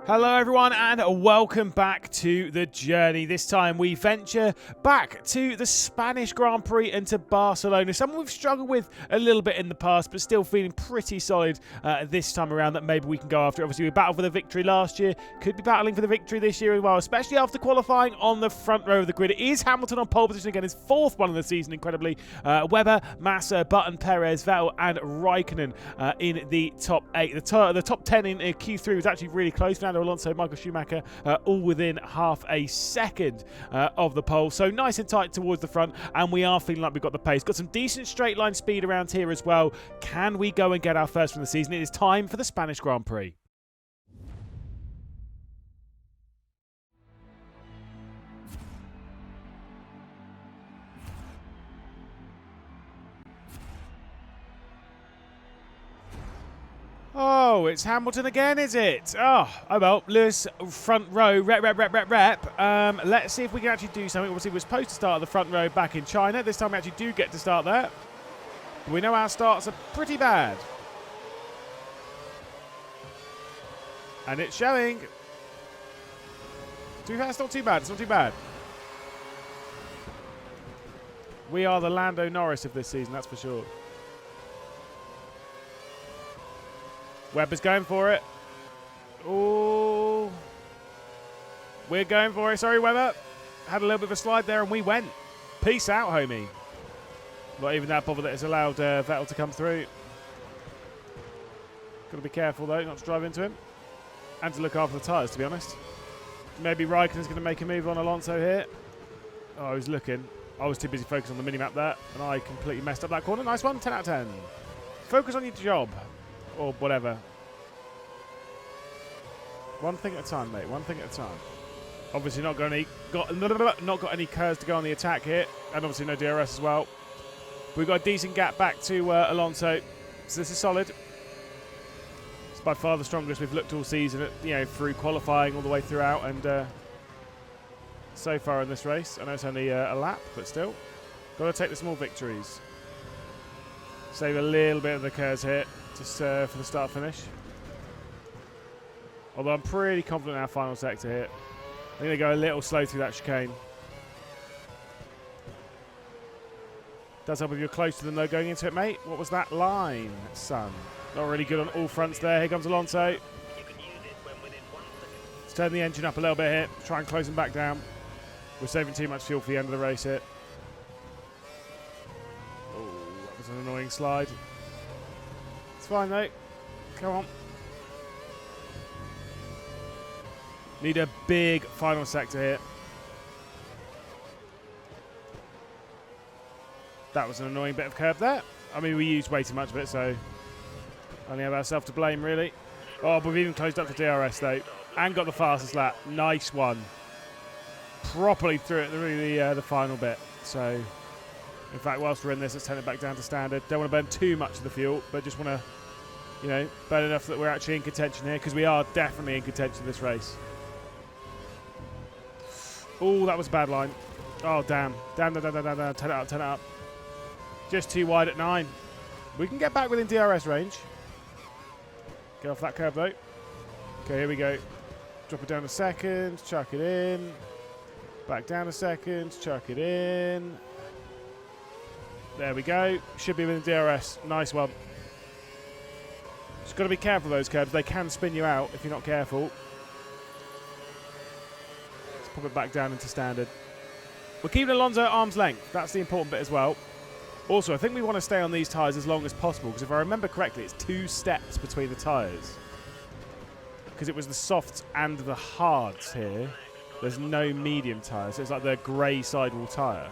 Hello everyone and welcome back to the journey. This time we venture back to the Spanish Grand Prix and to Barcelona. Something we've struggled with a little bit in the past, but still feeling pretty solid this time around that maybe we can go after. Obviously we battled for the victory last year, could be battling for the victory this year as well, especially after qualifying on the front row of the grid. It is Hamilton on pole position again, his fourth one of the season, incredibly. Webber, Massa, Button, Perez, Vettel and Raikkonen in the top 8. The top 10 in Q3 was actually really close. Fernando Alonso, Michael Schumacher, all within half a second of the pole. So nice and tight towards the front, and we are feeling like we've got the pace. Got some decent straight line speed around here as well. Can we go and get our first from the season? It is time for the Spanish Grand Prix. Oh, it's Hamilton again, is it? Oh well, Lewis, front row, rep. Let's see if we can actually do something. Obviously, we're supposed to start at the front row back in China. This time we actually do get to start there. But we know our starts are pretty bad. And it's showing. To be fair, it's not too bad. It's not too bad. We are the Lando Norris of this season, that's for sure. Webber's going for it. Oh, we're going for it. Sorry, Webber. Had a little bit of a slide there and we went. Peace out, homie. Not even that bothered that it's allowed Vettel to come through. Got to be careful, though, not to drive into him. And to look after the tyres, to be honest. Maybe Raikkonen's going to make a move on Alonso here. Oh, I was looking. I was too busy focusing on the minimap there, and I completely messed up that corner. Nice one, 10 out of 10. Focus on your job. Or whatever. One thing at a time, mate. One thing at a time. Obviously not got any curves to go on the attack here, and obviously no DRS as well. We've got a decent gap back to Alonso, so this is solid. It's by far the strongest we've looked all season, through qualifying all the way throughout, and so far in this race. I know it's only a lap, but still, got to take the small victories. Save a little bit of the curves here. Just for the start finish. Although I'm pretty confident in our final sector here. I'm going to go a little slow through that chicane. Does help if you're close to them though going into it, mate. What was that line, son? Not really good on all fronts there. Here comes Alonso. Let's turn the engine up a little bit here. Try and close them back down. We're saving too much fuel for the end of the race here. Oh, that was an annoying slide. Fine, mate. Come on. Need a big final sector here. That was an annoying bit of curb there. I mean, we used way too much of it, so only have ourselves to blame, really. Oh, but we've even closed up the DRS, though, and got the fastest lap. Nice one. Properly through it, the final bit. So, in fact, whilst we're in this, let's turn it back down to standard. Don't want to burn too much of the fuel, but just want to burn enough that we're actually in contention here, because we are definitely in contention this race. Oh, that was a bad line. Oh, damn. Damn. Turn it up. Just too wide at 9. We can get back within DRS range. Get off that curb, though. Okay, here we go. Drop it down a second. Chuck it in. Back down a second. Chuck it in. There we go. Should be within DRS. Nice one. Just got to be careful of those curbs. They can spin you out if you're not careful. Let's pop it back down into standard. We're keeping Alonso at arm's length. That's the important bit as well. Also, I think we want to stay on these tyres as long as possible, because if I remember correctly, it's 2 steps between the tyres. Because it was the softs and the hards here. There's no medium tyres. So it's like the grey sidewall tyre.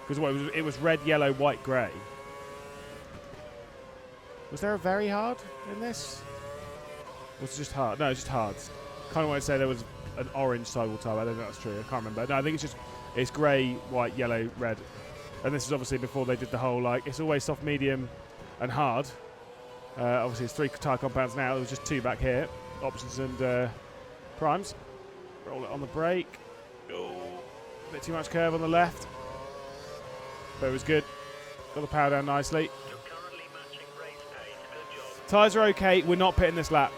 Because it was red, yellow, white, grey. Was there a very hard in this? Or was it just hard? No, it's just hards. Kind of want to say there was an orange sidewall tyre. I don't know if that's true. I can't remember. No, I think it's grey, white, yellow, red. And this is obviously before they did the whole, it's always soft, medium, and hard. Obviously, it's 3 tyre compounds now. There was just 2 back here. Options and primes. Roll it on the brake. Oh, a bit too much curve on the left. But it was good. Got the power down nicely. Tyres are okay. We're not pitting this lap.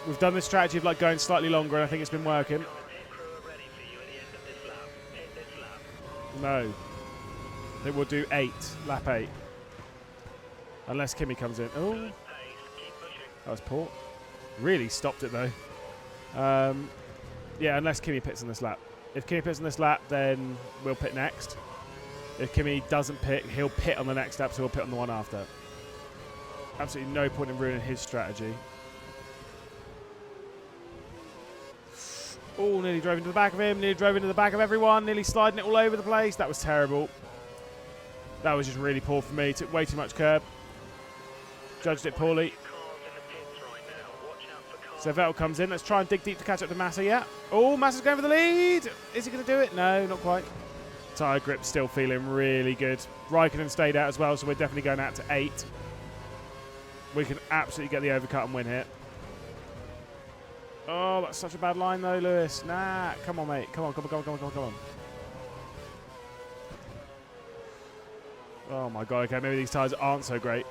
We've done this strategy of like going slightly longer, and I think it's been working. No. I think we'll do 8, lap 8. Unless Kimi comes in. Oh, that was poor. Really stopped it though. Yeah, unless Kimi pits on this lap. If Kimi pits on this lap, then we'll pit next. If Kimi doesn't pit, he'll pit on the next lap, so we'll pit on the one after. Absolutely no point in ruining his strategy. Oh, nearly drove into the back of him, nearly drove into the back of everyone, nearly sliding it all over the place. That was terrible. That was just really poor for me. Took way too much curb. Judged it poorly. So Vettel comes in. Let's try and dig deep to catch up to Massa. Yeah. Oh, Massa's going for the lead. Is he going to do it? No, not quite. Tyre grip still feeling really good. Raikkonen stayed out as well, so we're definitely going out to 8. We can absolutely get the overcut and win here. Oh, that's such a bad line though, Lewis. Nah, come on, mate. Come on, come on, come on, come on, come on, come on. Oh my god, okay, maybe these tyres aren't so great.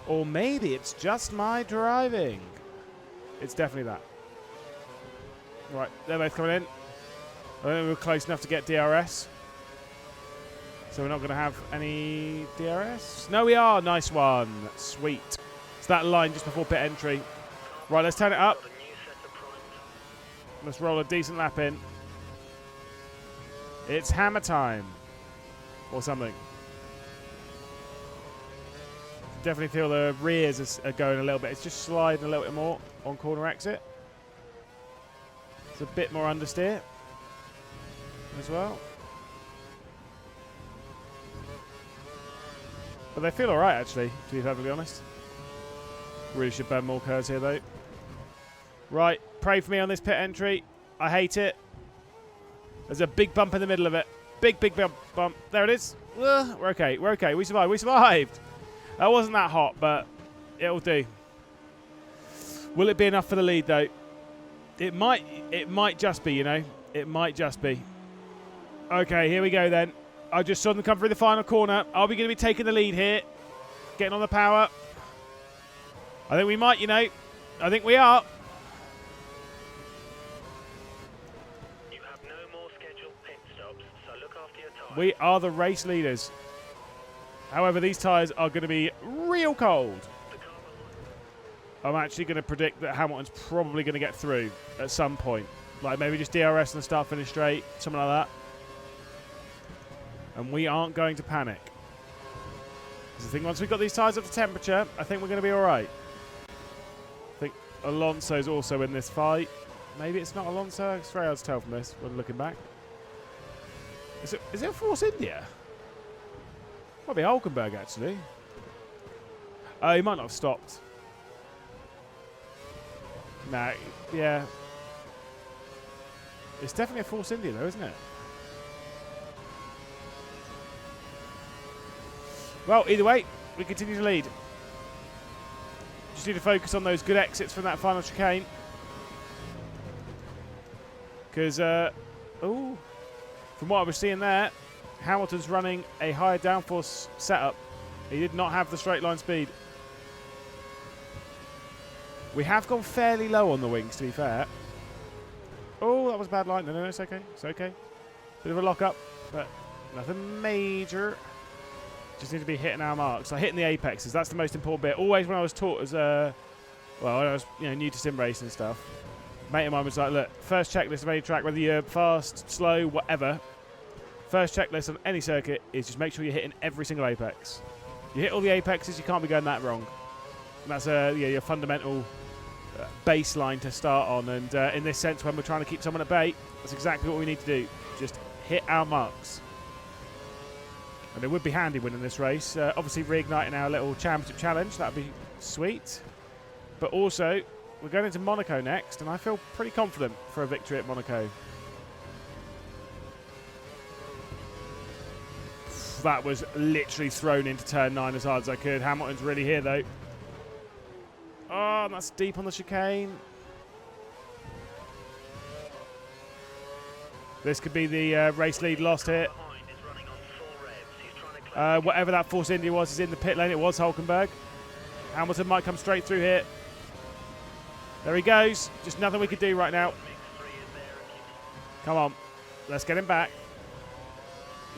Or maybe it's just my driving. It's definitely that. Right, they're both coming in. I think we're close enough to get DRS. So we're not going to have any DRS. No, we are. Nice one. Sweet. It's that line just before pit entry. Right, let's turn it up. Let's roll a decent lap in. It's hammer time. Or something. Definitely feel the rears are going a little bit. It's just sliding a little bit more on corner exit. It's a bit more understeer as well. But they feel alright actually, to be perfectly honest. Really should burn more curves here though. Right, pray for me on this pit entry. I hate it. There's a big bump in the middle of it. Big, big bump. There it is. We're okay. We're okay. We survived. We survived. That wasn't that hot, but it'll do. Will it be enough for the lead though? It might just be, you know. It might just be. Okay, here we go then. I just saw them come through the final corner. Are we going to be taking the lead here? Getting on the power. I think we might, you know. I think we are. You have no more scheduled pit stops, so look after your tyres. We are the race leaders. However, these tyres are going to be real cold. I'm actually going to predict that Hamilton's probably going to get through at some point. Like maybe just DRS and the start finish straight, something like that. And we aren't going to panic. Because I think once we've got these tyres up to temperature, I think we're going to be all right. I think Alonso's also in this fight. Maybe it's not Alonso. It's very hard to tell from this when looking back. Is it Force India? Might be Hulkenberg, actually. Oh, he might not have stopped. Nah, yeah. It's definitely a Force India, though, isn't it? Well, either way, we continue to lead. Just need to focus on those good exits from that final chicane. Because, from what I was seeing there, Hamilton's running a higher downforce setup. He did not have the straight line speed. We have gone fairly low on the wings, to be fair. Oh, that was a bad line. No, it's okay. It's okay. Bit of a lock-up, but nothing major. Just need to be hitting our marks. Like hitting the apexes. That's the most important bit. Always when I was taught as when I was new to sim racing and stuff, mate of mine was like, look, first checklist of any track, whether you're fast, slow, whatever, first checklist on any circuit is just make sure you're hitting every single apex. You hit all the apexes, you can't be going that wrong. And that's your fundamental baseline to start on. And in this sense, when we're trying to keep someone at bay, that's exactly what we need to do. Just hit our marks. And it would be handy winning this race. Obviously, reigniting our little championship challenge. That would be sweet. But also, we're going into Monaco next, and I feel pretty confident for a victory at Monaco. That was literally thrown into turn 9 as hard as I could. Hamilton's really here, though. Oh, and that's deep on the chicane. This could be the race lead lost here. Whatever that Force India was is in the pit lane. It was Hulkenberg. Hamilton might come straight through here. There he goes. Just nothing we could do right now. Come on. Let's get him back.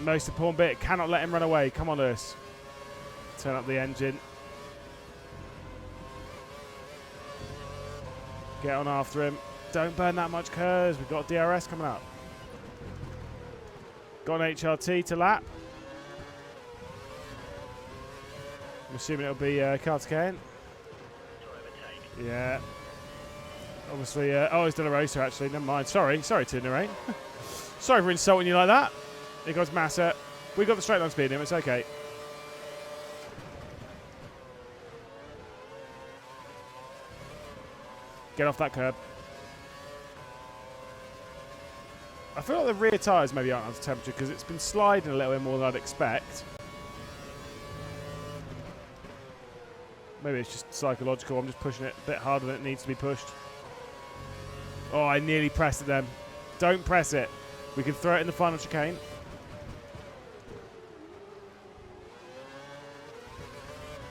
Most important bit. Cannot let him run away. Come on, Lewis. Turn up the engine. Get on after him. Don't burn that much curves. We've got DRS coming up. Got an HRT to lap. I'm assuming it'll be Carter. Yeah. Obviously, oh, it's De La Rosa actually. Never mind. Sorry to Narain. Sorry for insulting you like that. Here goes Massa. We got the straight line speed in him. It's okay. Get off that curb. I feel like the rear tyres maybe aren't up to temperature because it's been sliding a little bit more than I'd expect. Maybe it's just psychological. I'm just pushing it a bit harder than it needs to be pushed. Oh, I nearly pressed it then. Don't press it. We can throw it in the final chicane.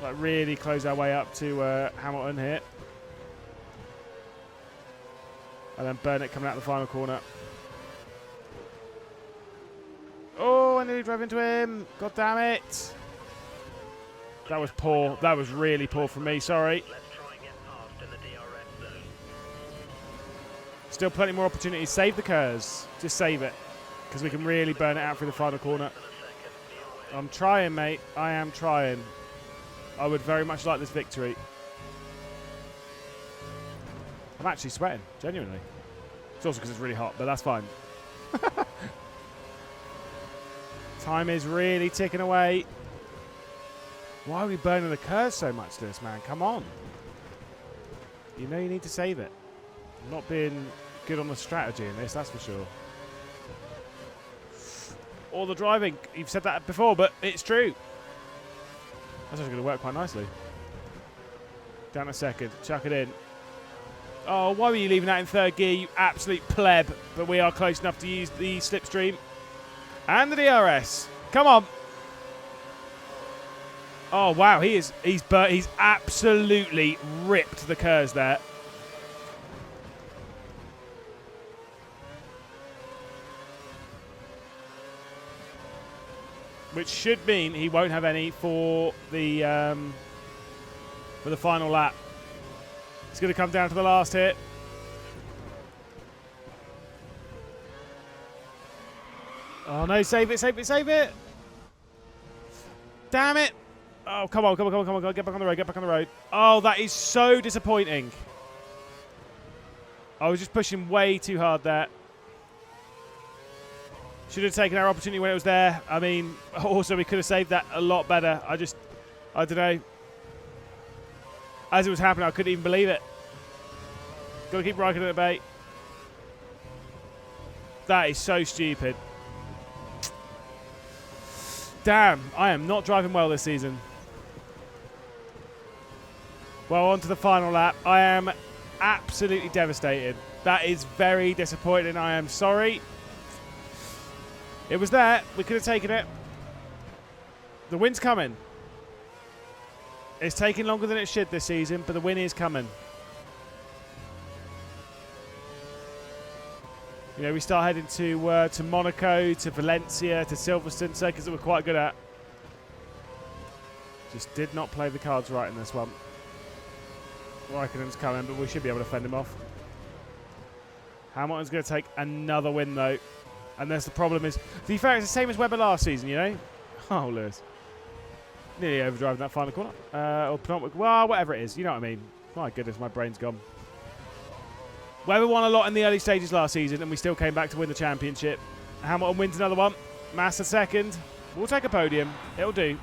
Like really close our way up to Hamilton here. And then burn it coming out the final corner. Oh, I nearly drove into him. God damn it. That was poor. That was really poor from me. Sorry. Still plenty more opportunities. Save the curves. Just save it. Because we can really burn it out through the final corner. I'm trying, mate. I am trying. I would very much like this victory. I'm actually sweating. Genuinely. It's also because it's really hot, but that's fine. Time is really ticking away. Why are we burning the curves so much to this, man? Come on. You know you need to save it. I'm not being good on the strategy in this, that's for sure. Or the driving. You've said that before, but it's true. That's actually going to work quite nicely. Down a second. Chuck it in. Oh, why were you leaving that in third gear, you absolute pleb? But we are close enough to use the slipstream. And the DRS. Come on. Oh, wow. He's absolutely ripped the curves there. Which should mean he won't have any for the final lap. It's going to come down to the last hit. Oh no, save it, save it, save it. Damn it. Oh, come on, come on, come on, come on. Get back on the road, get back on the road. Oh, that is so disappointing. I was just pushing way too hard there. Should have taken our opportunity when it was there. I mean, also we could have saved that a lot better. I don't know. As it was happening, I couldn't even believe it. Got to keep Raikkonen at bay. That is so stupid. Damn, I am not driving well this season. Well, on to the final lap. I am absolutely devastated. That is very disappointing. I am sorry. It was there. We could have taken it. The win's coming. It's taking longer than it should this season, but the win is coming. You know, we start heading to Monaco, to Valencia, to Silverstone, circuits that we're quite good at. Just did not play the cards right in this one. Raikkonen's coming, but we should be able to fend him off. Hamilton's going to take another win, though. And that's the problem is, to be fair, it's the same as Webber last season, you know? Oh, Lewis. Nearly overdriving that final corner. Or penultimate, well, whatever it is. You know what I mean? My goodness, my brain's gone. Webber won a lot in the early stages last season, and we still came back to win the championship. Hamilton wins another one. Massa second. We'll take a podium. It'll do.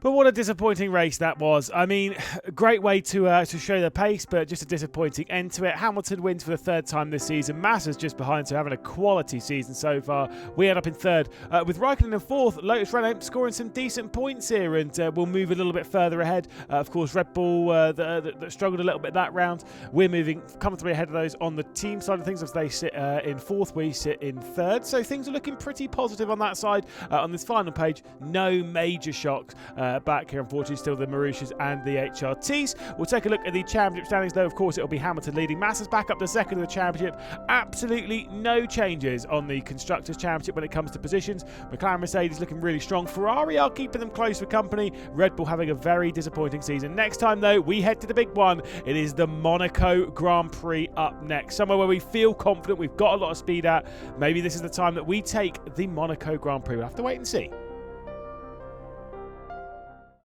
But what a disappointing race that was. I mean, a great way to show the pace, but just a disappointing end to it. Hamilton wins for the third time this season. Massa's just behind, so having a quality season so far. We end up in third, with Raikkonen in fourth. Lotus Renault scoring some decent points here, and we'll move a little bit further ahead. Of course, Red Bull that struggled a little bit that round. We're moving comfortably ahead of those on the team side of things. As they sit in fourth, we sit in third. So things are looking pretty positive on that side. On this final page, no major shocks back here. Unfortunately, still the Marussias and the HRTs. We'll take a look at the championship standings, though. Of course, it'll be Hamilton leading. Massa's back up to second of the championship. Absolutely no changes on the Constructors' Championship when it comes to positions. McLaren, Mercedes looking really strong. Ferrari are keeping them close for company. Red Bull having a very disappointing season. Next time, though, we head to the big one. It is the Monaco Grand Prix up next. Somewhere where we feel confident, we've got a lot of speed at. Maybe this is the time that we take the Monaco Grand Prix. We'll have to wait and see.